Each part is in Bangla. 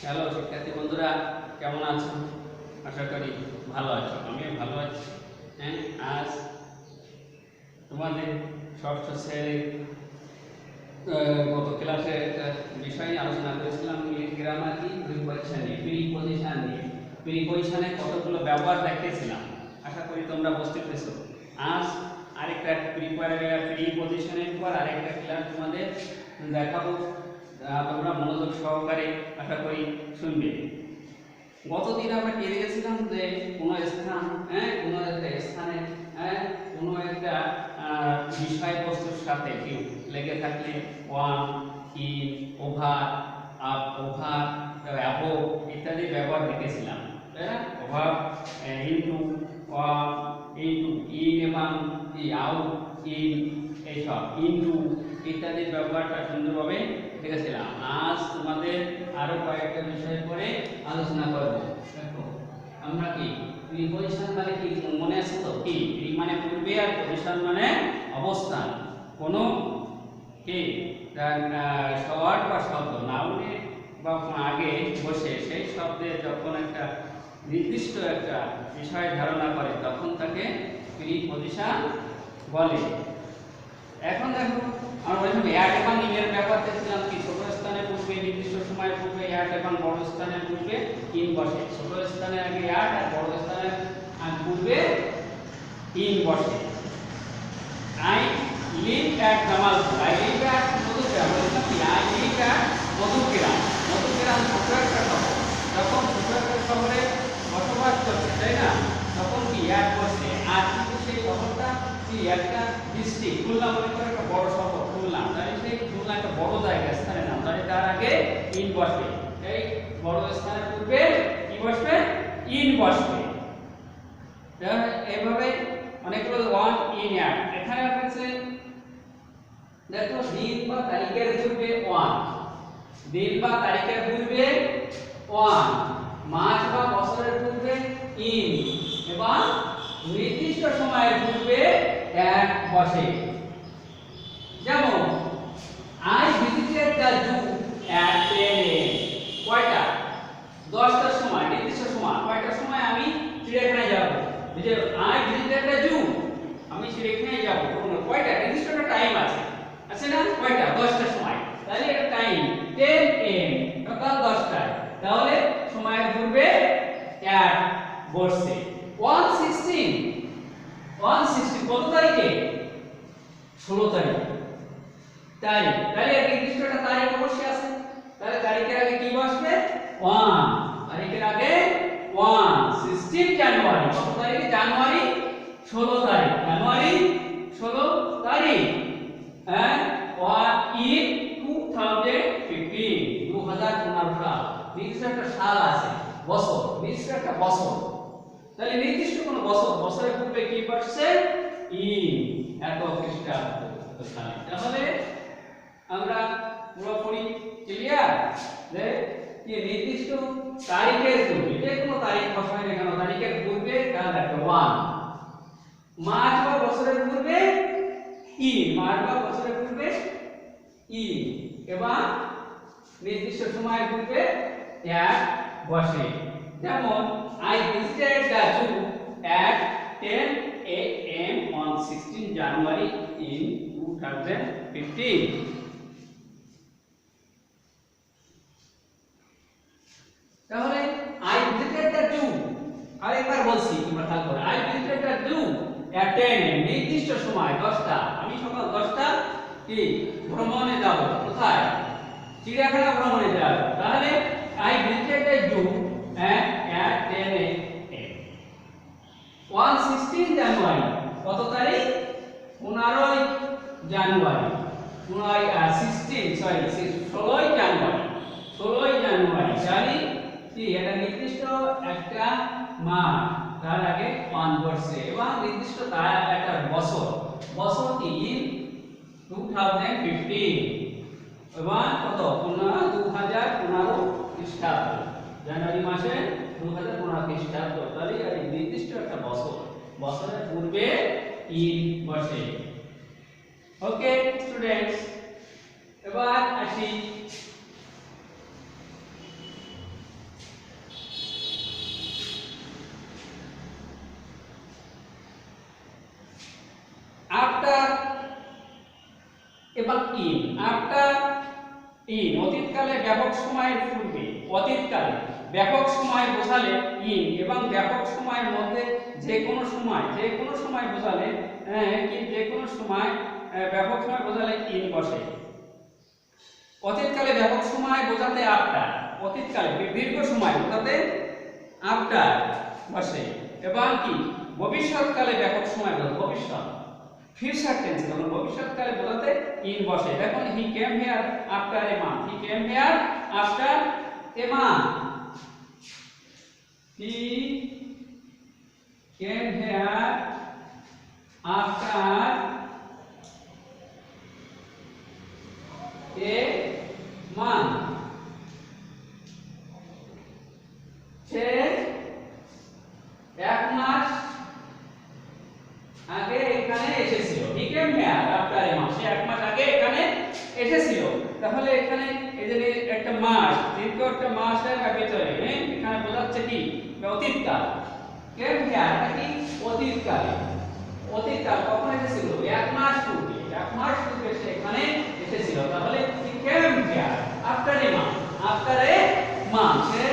হ্যালো শিক্ষার্থী বন্ধুরা, কেমন আছো? আশা করি ভালো আছো। আমিও ভালো আছি। হ্যাঁ, আজ তোমাদের ষষ্ঠ শ্রেণীর গত ক্লাসে একটা বিষয় নিয়ে আলোচনা করেছিলাম, ইংলিশ গ্রামার কি প্রিপজিশন নিয়ে, প্রিপজিশন নিয়ে। প্রিপজিশনে কতগুলো ব্যবহার দেখিয়েছিলাম, আশা করি তোমরা বুঝতে পেরেছো। আজ আরেকটা প্রিপজিশনের পর আরেকটা ক্লাস তোমাদের দেখাবো, তোমরা মনোযোগ সহকারে আশা করি শুনবে। গতদিন আমরা কি দেখেছিলাম যে কোনো স্থান, কোনো একটা স্থানে কোনো একটা বিষয়বস্তুর সাথে কি লেগে থাকলে one, in, over, up, over, above ইত্যাদি ব্যবহার দেখেছিলাম, তাই না? ওভার, ইনটু, ইনটু, ইন এবং আউট, ইন, এইসব ইনটু ইত্যাদি ব্যবহারটা সুন্দরভাবে দেখেছিলাম। আজ তোমাদের আরো কয়েকটা বিষয় পরে আলোচনা করব। দেখো আমরা কি প্রিপজিশন মানে কি মনে আছে তো? কি প্রি মানে পূর্বে আর পজিশন মানে অবস্থান। কোন কি শব্দ বা শব্দ নাউনে বা আগে বসে সেই শব্দে যখন একটা নির্দিষ্ট একটা বিষয় ধারণা করে তখন তাকে প্রিপজিশন বলে। এখন দেখো আমরা বলছিলাম অ্যাট এবং ইন এর ব্যাপার দেখছিলাম কি ছোট স্থানের পূর্বে নির্দিষ্ট সময় পূর্বে অ্যাট এবং বড় স্থানের পূর্বে ইন বসে। ছোট স্থানের আগে অ্যাট আর বড় স্থানের পূর্বে ইন বসে। I live at Jamalpur, I live at Madhugram, বলছিলাম কি I live at Madhugram. Madhugram ছোট একটা শহর, যখন ছোট একটা শহরে বসবাস করছে, তাই না, তখন কি অ্যাট বসে। আর কিন্তু সেই শহরটা কি একটা ডিস্ট্রিক্ট, খুলনা মনে করে একটা বড় শহর খুলনা, তাই সেই খুলনা একটা বড় জায়গা, স্থানের নাম, তাই তার আগে ইন বসবে। এই বড় স্থানের পূর্বে কি বসবে? ইন বসবে। এইভাবে অনেকগুলো ওয়ান, ইন, অ্যাট। এখানে আছে দেখো দিন বা তারিখের পূর্বে ওয়ান, দিন বা তারিখের পূর্বে ওয়ান, মাস বা বছরের পূর্বে ইন এবং নির্দিষ্ট সময়ের পূর্বে অ্যাট বসে। যেমন I visited the zoo at 10 AM, কয়টা? 10টার সময়, নির্দিষ্ট সময়। কয়টার সময় আমি চিড়িয়াখানায় যাব? যে আই ভিজিটেড দ্য জু, আমি চিড়িয়াখানায় যাব। কয়টা? নির্দিষ্ট একটা টাইম আছে, আছে না? কয়টা? 10টার সময়। তাহলে এটা টাইম 10 AM, সকাল 10টায়। তাহলে সময়ের পূর্বে অ্যাট বসছে। 116, 116 কত তারিখে? 16 তারিখ। তারিখ, তাহলে নির্দিষ্ট একটা তারিখ অবশ্যই আছে। তাহলে তারিখের আগে কি বসবে? 1, তারিখের আগে 1, 16 জানুয়ারি। কত তারিখে? জানুয়ারি 16 তারিখ, জানুয়ারি 16 তারিখ। হ্যাঁ, ইন 2015, 2015 সাল। নির্দিষ্ট একটা সাল আছে, বছর, নির্দিষ্ট একটা বছর। তাহলে নির্দিষ্ট কোন বছর, বছরের পূর্বে কি বসছে? ইন, এত খ্রিস্টাব্দ সালে। তাহলে আমরা পুরোপুরি ক্লিয়ার যে কি নির্দিষ্ট তারিখের পূর্বে, যে কোনো তারিখ বসানো কেন, তারিখের পূর্বে কাল একটা 1, মাস বা বছরের পূর্বে ইন, মাস বা বছরের পূর্বে ইন এবং নির্দিষ্ট সময়ের পূর্বে অ্যাট বসে। যেমন I visited the zoo at 10 AM on 16 January in 2015. তাহলে I visited the zoo, আরেকবার বলছি তোমরা খেয়াল করো, I visited the zoo at 10 AM, নির্দিষ্ট সময় 10টা, আমি সকাল 10টা কি ভ্রমণে যাব। কোথায়? চিড়িয়াখানা ভ্রমণে যাব। তাহলে I visited the zoo at 10 AM, 116 জানুয়ারি। কত তারিখ? 15 জানুয়ারি, 16 জানুয়ারি, 16 জানুয়ারি তারিখ কি এটা নির্দিষ্ট একটা মাস, তার আগে 1 বসছে এবং নির্দিষ্ট তার একটা বছর, বছর কি ইন 2015 এবং কত? 2015 খ্রিস্টাব্দ, জানুয়ারি মাসে 2015 খ্রিস্টাব্দ। তাহলে এই নির্দিষ্ট একটা বছর, বছরের পূর্বে ইন বসে। ওকে স্টুডেন্টস, এবার আসি এবং ইন। আফটার ইন অতীতকালে ব্যাপক সময়ের পূর্বে, অতীতকালে ব্যাপক সময় বোঝালে ইন, এবং ব্যাপক সময়ের মধ্যে যে কোনো সময়, যে কোনো সময় বোঝালে কি যে কোনো সময় ব্যাপক সময় বোঝালে ইন বসে। অতীতকালে ব্যাপক সময় বোঝাতে আফটার, অতীতকালে দীর্ঘ সময় বোঝাতে আফটার বসে। এবং কি ভবিষ্যৎকালে ব্যাপক সময় বোঝাতে, ভবিষ্যৎ ফিউচার টেন্স যখন ভবিষ্যৎকালে বোঝাতে ইন বসে। দেখুন he came here after a month, he came here after a month, he came here after a month, সে এক মাস আগে এখানে এসেছিল। He came here after a month, সে এক মাস আগে এখানে এসেছিল। তাহলে এখানে এই যে একটা মাস, দীর্ঘ একটা মাসের ভিতরে এখানে বোঝাচ্ছে কি অতীতকাল। কেম হিয়ার কি অতীতকালে, অতীতকাল কখন এসেছিল? এক মাস পূর্বে, এক মাস পূর্বে সে এখানে এসেছিল। তাহলে he came here after a month, after a month সে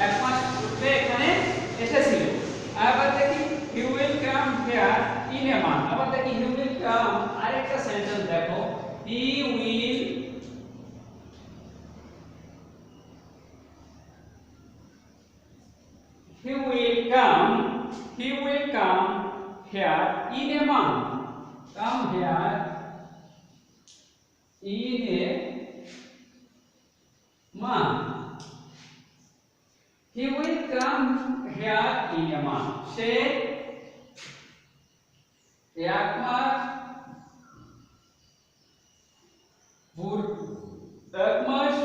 এক মাস পূর্বে এখানে এসেছিল। আবার দেখি he will come here in a month. আবার দেখি হি উইল কাম, আরেকটা সেন্টেন্স দেখো, he will he will come here in a month, come here in a month, he will come here in a month, সে এক মাস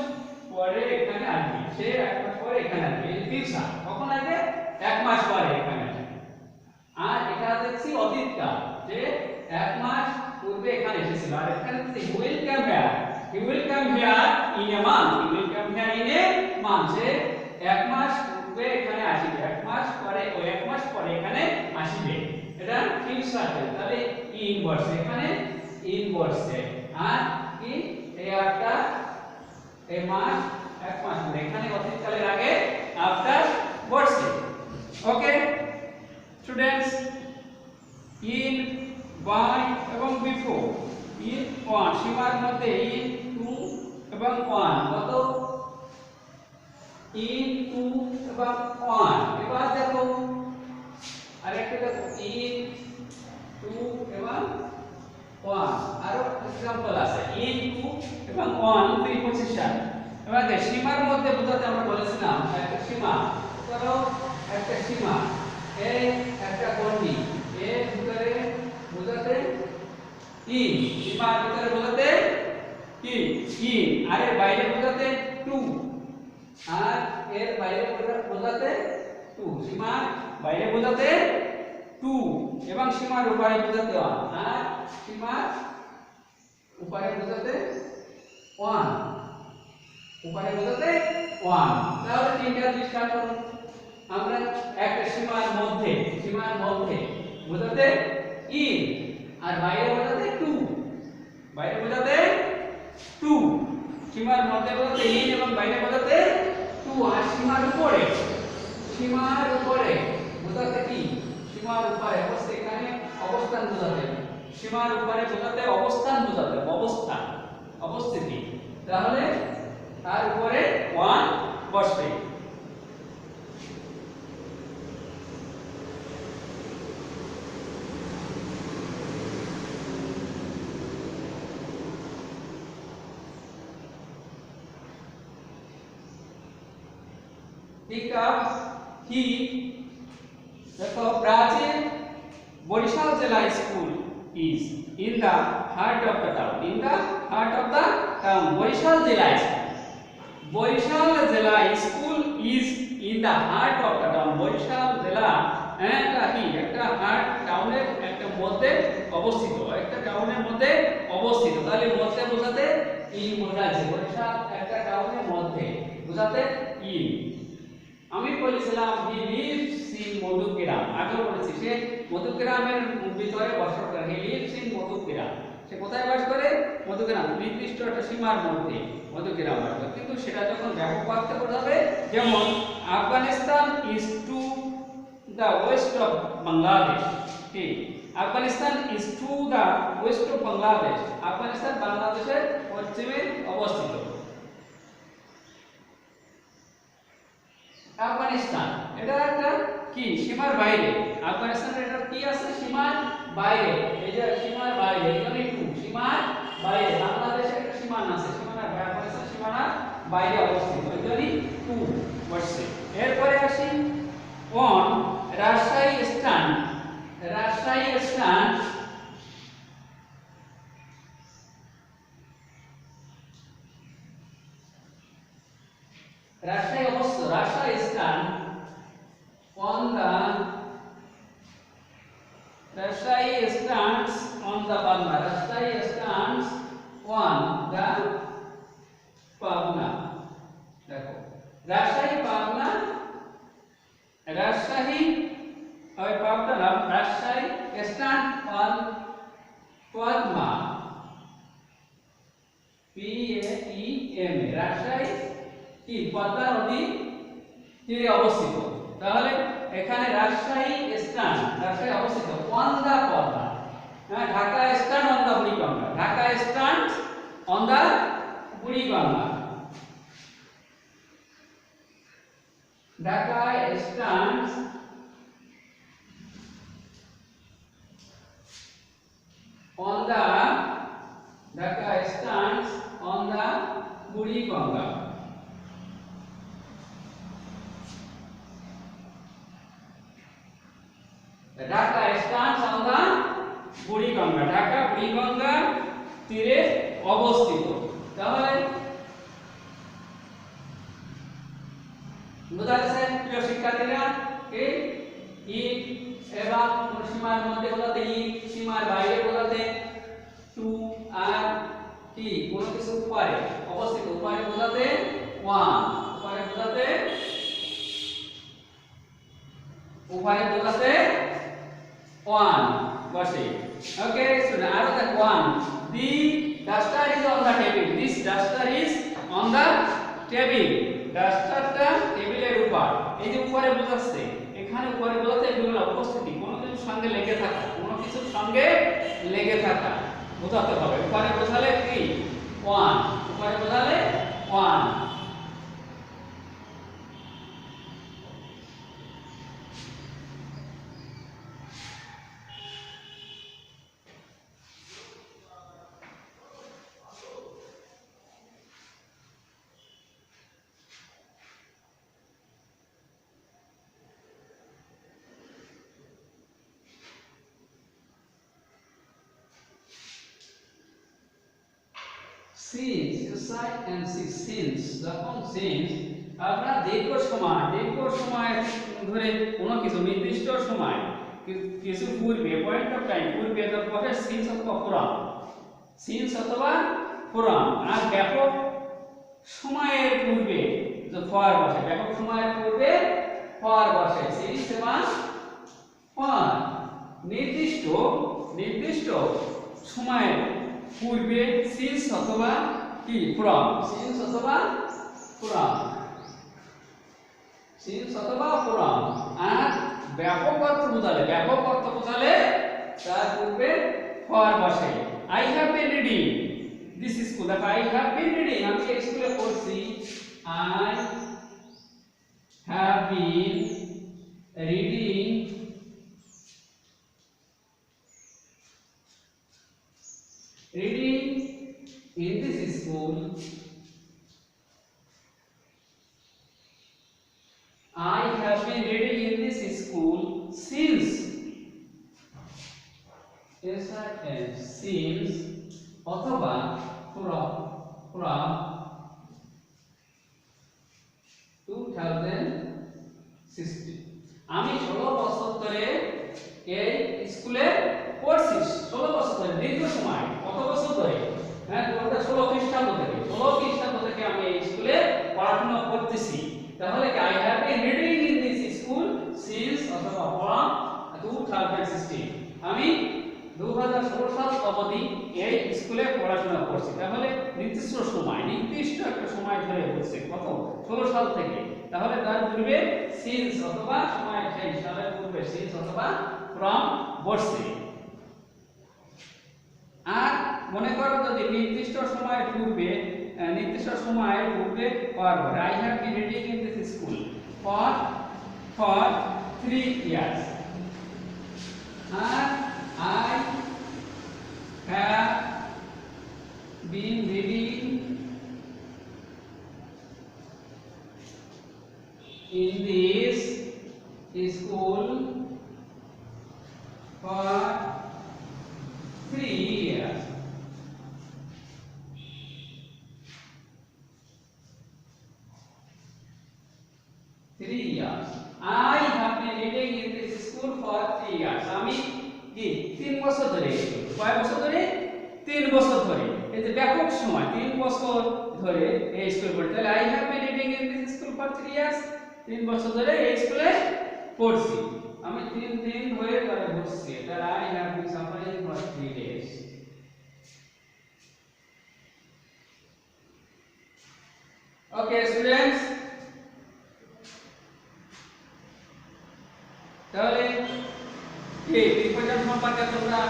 পরে এখানে আসবে, সে এক মাস পরে এখানে আসবে। ফিউচার কখন আসবে? এক মাস পরে এখানে আসবে। আর এটা দেখছি অতীতকাল, যে এক মাস পূর্বে এখানে এসেছিল। আর এখানে he will come here, he will come here in a month, he will come here in a month, সে এক মাস পূর্বে এখানে আসবে, এক মাস পরে, ওই এক মাস পরে এখানে আসবে। এটা ফিউচার টেন্স। তাহলে ইন বসে এখানে, ইন বসে। আর কি এই একটা এই মাস এক মাস পরে এখানে অতীতকালের আগে আফটার বসে। ওকে স্টুডেন্টস, ইন, বাই এবং বিফোর। ইন অন সীমার মধ্যে ইন, টু এবং অন, কত? ইন, টু এবং অন। এবার দেখো আরেকটা দেখো, ইন, টু এবং অন। আরো एग्जांपल আছে, ইন, টু এবং অন প্রিপজিশন। এবার দেখ সীমার মধ্যে বোঝাতে আমরা বলেছিলাম একটা সীমা, ধরো একটা সীমা, এই একটা গণ্ডি, এর ভিতরে বোঝাতে ইন, সীমার ভিতরে বোঝাতে কি ইন, আর এর বাইরে বোঝাতে টু, আর এর বাইরে বোঝাতে টু, সীমার বাইরে বোঝাতে টু এবং সীমার উপরে বোঝাতে ওয়ান, আর সীমার উপরে বোঝাতে ওয়ান, উপরে বোঝাতে ওয়ান। তাহলে তিনটা দৃষ্টান্ত করুন। আমরা একটা সীমার মধ্যে বোঝাতে ইন, আর বাইরে বোঝাতে টু, বাইরে বোঝাতে টু, সীমার মধ্যে বোঝাতে ইন এবং বাইরে বোঝাতে টু, আর সীমার উপরে বোঝাতে কি? সীমার উপরে অবস্থা, এখানে অবস্থান বোঝাতে, সীমার উপরে বোঝাতে অবস্থান বোঝাতে, অবস্থান, অবস্থিতি। তাহলে তার উপরে ওয়ান বসবে। pick up he, দেখো প্রাচীন বরিশাল জেলা school is in the heart of the town, in the heart of the town, Barishal জেলা school is in the heart of the town, Barishal জেলা একটা হার্ট টাউনের একটা মধ্যে অবস্থিত, একটা টাউনের মধ্যে অবস্থিত। তাহলে মধ্যে বোঝাতে ইন বোঝাচ্ছে, বরিশাল একটা টাউনের মধ্যে বোঝাতে ইন। আমি বলেছিলাম হি লিভস ইন মধুগ্রাম, আগে বলেছি সে মধুগ্রামের ভিতরে বসবাস করে, হি লিভস ইন মধুগ্রাম, সে কোথায় বাস করে? মধ্যগ্রাম, নির্দিষ্ট একটা সীমার মধ্যে মধ্যগ্রাম বাস করে। কিন্তু সেটা যখন ব্যাপক পার্থক্য হবে, যেমন Afghanistan is to the west of Bangladesh, কি Afghanistan is to the west of Bangladesh, Afghanistan বাংলাদেশের পশ্চিমে অবস্থিত। আফগানিস্তান এটা একটা কি সীমার বাইরে, আফগানিস্তানের এটা কি আছে সীমার বাইরে, এই যে সীমার বাইরে, এখানে টু সীমার বাইরে, বাংলাদেশের একটা সীমানা আছে, সীমানার বাইরে, আফগানিস্তান সীমানার বাইরে অবস্থিত, এখানে টু বসছে। এরপরে আসি on Rajshahi stand, Rajshahi stand Rajshahi অবস্থিত, Rajshahi stand on the Rajshahi stands on the Pabna, Rajshahi stands on the Pabna, দেখো রাজশাহী পাবনা, রাজশাহী और पाबना राजशाही stand on Padma, PAEM, Rajshahi কি পদ্মা নদী তীরে অবস্থিত। তাহলে এখানে রাজশাহী স্ট্যান্ড, রাজশাহী অবস্থিত অন দা পদ্মা, হ্যাঁ Dhaka stand on the Buriganga, Dhaka stand on the Buriganga, Dhaka stand on the Dhaka stands on the Buriganga, Dhaka stands on the Buriganga, Dhaka Buriganga তীরে অবস্থিত। তাহলে বোঝা যাচ্ছে প্রিয় শিক্ষার্থীরা, কি ই এবং কোন সীমার মধ্যে বোঝাতে ই, সীমার বাইরে বোঝাতে টু, আর কি কোন কিছু উপরে অবস্থিত, উপরে বোঝাতে ওয়ান, উপরে বোঝাতে ওয়ান বসে। ওকে স্টুডেন্ট, আরো দেখো one, the duster is on the table, this duster is on the table, ডাস্টারটা টেবিলের উপর, এই যে উপরে বোঝাচ্ছে, এখানে উপরে বোঝাতে এগুলো উপস্থিতি, কোনো কিছুর সঙ্গে লেগে থাকা, কোনো কিছুর সঙ্গে লেগে থাকা বোঝাতে হবে। উপরে বোঝালে কি ওয়ান, উপরে বোঝালে one. Since you side and see since, যখন সিন্স আপনারা দীর্ঘ সময় ধরে কোনো কিছু নির্দিষ্ট সময় কিছু পূর্বে, পয়েন্ট অফ টাইম পূর্বে তারপরে সিন্স অথবা পুরাণ, সিন্স অথবা পুরাণ, আর ব্যাপক সময়ের পূর্বে যে ফর বসে, ব্যাপক সময়ের পূর্বে ফর বসে, সিন্স এবং ফর, নির্দিষ্ট সময়ের পূর্বে সিন্স অথবা কি ফ্রম, সিন্স অথবা ফ্রম, সিন্স অথবা ফ্রম, আর ব্যাপক অর্থ বোঝালে তার পূর্বে ফর বসে। I have been reading this school, দেখো আই হ্যাভ বিন রিডিং, আমি এই স্কুলে পড়ছি, I have been reading in this school, I have been reading in this school since অথবা from 2016, আমি 16 বছর ধরে এই স্কুলে পড়ছি, 16 বছর ধরে, দীর্ঘ সময়, কত বছর ধরে, হ্যাঁ 2016 খ্রিস্টাব্দ থেকে আমি এই স্কুলে পড়াশোনা করতেছি। তাহলে কি I have been reading in this school since অথবা ফ্রম 2016, আমি 2016 সাল অবধি এই স্কুলে পড়াশোনা করছি, তাহলে নির্দিষ্ট একটা সময় ধরে বলছে কত 16 সাল থেকে, তাহলে তার পূর্বে সিন্স অথবা সময় সেই সালের পূর্বে সিন্স অথবা ফ্রম বসছে। আর মনে করো যদি নির্দিষ্ট সময়ের পূর্বে পাওয়ার পরে I have been reading in this school for 3 years, আর I have been reading in this school for 3 years. I have been reading in this school for 3 years. আমি কি 3 বছর ধরে, কয় বছর ধরে? 3 বছর ধরে। এই যে ব্যাপক সময় 3 বছর ধরে এই স্কুলে পড়ি, তাহলে I have been reading in this school for 3 years, 3 বছর ধরে এই স্কুলে পড়ছি। আমি 3 দিন ধরে বসছি, তাহলে I have been suffering for 3 days. Okay students, তাহলে এই প্রিপোজিশন সম্পর্কে তোমরা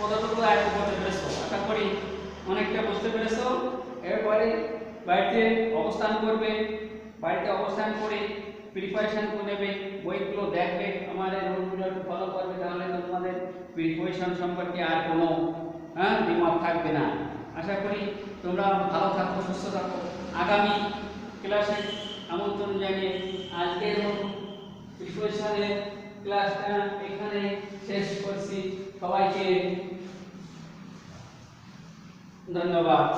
কতটুকু আয়ত্ত করতে পেরেছো? আশা করি অনেকটা বুঝতে পেরেছো। এরপরে বাড়িতে অবস্থান করবে, বাড়িতে অবস্থান করে প্রিপারেশন করে নেবে, বইগুলো দেখবে, আমাদের রুলগুলো ফলো করবে, তাহলে তোমাদের প্রিপারেশন সম্পর্কে আর কোনো দ্বিমত থাকবে না। আশা করি তোমরা ভালো থাকো, সুস্থ থাকো। আগামী ক্লাসে আমন্ত্রণ জানিয়ে আজকের প্রিপারেশনের ক্লাসটা এখানে শেষ করছি। সবাইকে ধন্যবাদ।